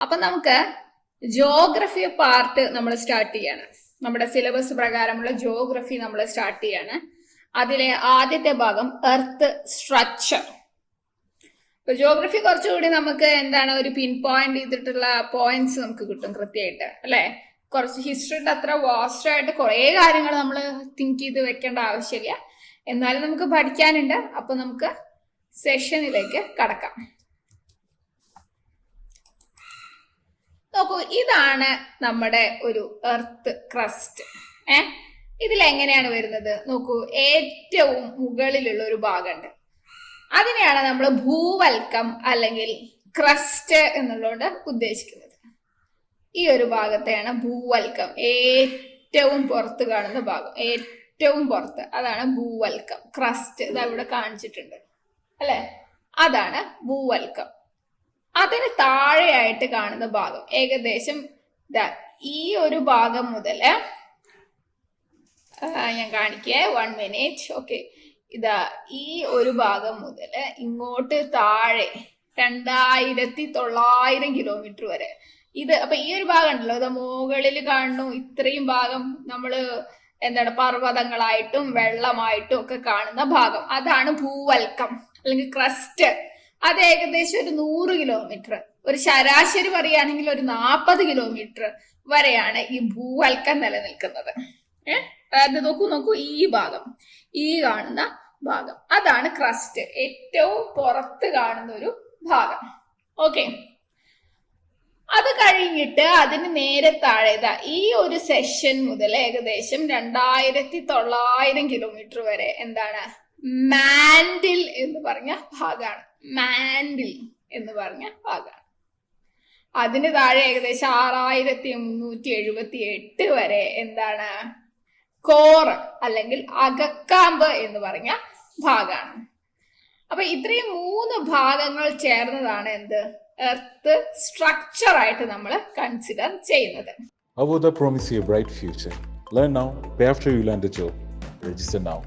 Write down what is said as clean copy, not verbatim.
അപ്പൊ നമുക്ക് geography part നമ്മൾ സ്റ്റാർട്ട് ചെയ്യാണ്. നമ്മുടെ സിലബസ് പ്രകാരമുള്ള ജോഗ്രഫി നമ്മൾ സ്റ്റാർട്ട് ചെയ്യാണ്. അതിലെ ആദ്യത്തെ ഭാഗം എർത്ത് സ്ട്രക്ചർ. ഇപ്പൊ ജോഗ്രഫി കുറച്ചുകൂടി നമുക്ക് എന്താണ് ഒരു പിൻ പോയിന്റ് ചെയ്തിട്ടുള്ള പോയിന്റ്സ് നമുക്ക് കിട്ടും കൃത്യമായിട്ട്, അല്ലെ? കുറച്ച് ഹിസ്റ്ററിയുടെ അത്ര വാസ്റ്റ് ആയിട്ട് കുറെ കാര്യങ്ങൾ നമ്മൾ തിങ്ക് ചെയ്ത് വെക്കേണ്ട ആവശ്യമില്ല. എന്നാലും നമുക്ക് പഠിക്കാനുണ്ട്. അപ്പൊ നമുക്ക് സെഷനിലേക്ക് കടക്കാം. നോക്കൂ, ഇതാണ് നമ്മുടെ ഒരു എർത്ത് ക്രസ്റ്റ്. ഇതിലെങ്ങനെയാണ് വരുന്നത് നോക്കൂ. ഏറ്റവും മുകളിലുള്ള ഒരു ഭാഗമുണ്ട്, അതിനെയാണ് നമ്മൾ ഭൂവൽക്കം അല്ലെങ്കിൽ ക്രസ്റ്റ് എന്നുള്ളത് ഉദ്ദേശിക്കുന്നത്. ഈ ഒരു ഭാഗത്തെയാണ് ഭൂവൽക്കം, ഏറ്റവും പുറത്ത് കാണുന്ന ഭാഗം, ഏറ്റവും പുറത്ത്, അതാണ് ഭൂവൽക്കം. ക്രസ്റ്റ് ഇതാ ഇവിടെ കാണിച്ചിട്ടുണ്ട്, അല്ലെ? അതാണ് ഭൂവൽക്കം. അതിന് താഴെയായിട്ട് കാണുന്ന ഭാഗം ഏകദേശം ഈ ഒരു ഭാഗം മുതൽ ഞാൻ കാണിക്കേ, 1 minute. ഓക്കെ, ഇതാ ഈ ഒരു ഭാഗം മുതൽ ഇങ്ങോട്ട് താഴെ 2900 കിലോമീറ്റർ വരെ. ഇത് അപ്പൊ ഈ ഒരു ഭാഗം ഉണ്ടല്ലോ, ഇത് മുകളിൽ കാണുന്നു. ഇത്രയും ഭാഗം നമ്മള് എന്താണ് പർവ്വതങ്ങളായിട്ടും വെള്ളമായിട്ടും ഒക്കെ കാണുന്ന ഭാഗം, അതാണ് ഭൂവൽക്കം അല്ലെങ്കിൽ ക്രസ്റ്റ്. അത് ഏകദേശം ഒരു 100 കിലോമീറ്റർ, ഒരു ശരാശരി പറയുകയാണെങ്കിൽ ഒരു 40 കിലോമീറ്റർ വരെയാണ് ഈ ഭൂവൽക്കം നിലനിൽക്കുന്നത്. അതായത് നോക്കൂ, ഈ ഭാഗം, ഈ കാണുന്ന ഭാഗം, അതാണ് ക്രസ്റ്റ്, ഏറ്റവും പുറത്ത് കാണുന്ന ഒരു ഭാഗം. ഓക്കെ, അത് കഴിഞ്ഞിട്ട് അതിന് നേരെ താഴെ ഈ ഒരു സെഷൻ മുതൽ ഏകദേശം 2900 കിലോമീറ്റർ വരെ എന്താണ് മാൻഡിൽ എന്ന് പറഞ്ഞ ഭാഗമാണ്. മാൻഡിൽ എന്ന് പറഞ്ഞ ഭാഗമാണ്. അതിന് താഴെ ഏകദേശം 6378 വരെ എന്താണ് കോർ അല്ലെങ്കിൽ അകക്കാമ്പ് എന്ന് പറഞ്ഞ ഭാഗമാണ്. അപ്പൊ ഇത്രയും 3 ഭാഗങ്ങൾ ചേർന്നതാണ് എന്ത് എർത്ത് സ്ട്രക്ചർ ആയിട്ട് നമ്മൾ കൺസിഡർ ചെയ്യുന്നത്. Avodha promise you a bright future. Learn now, pay after you land a job. Register now.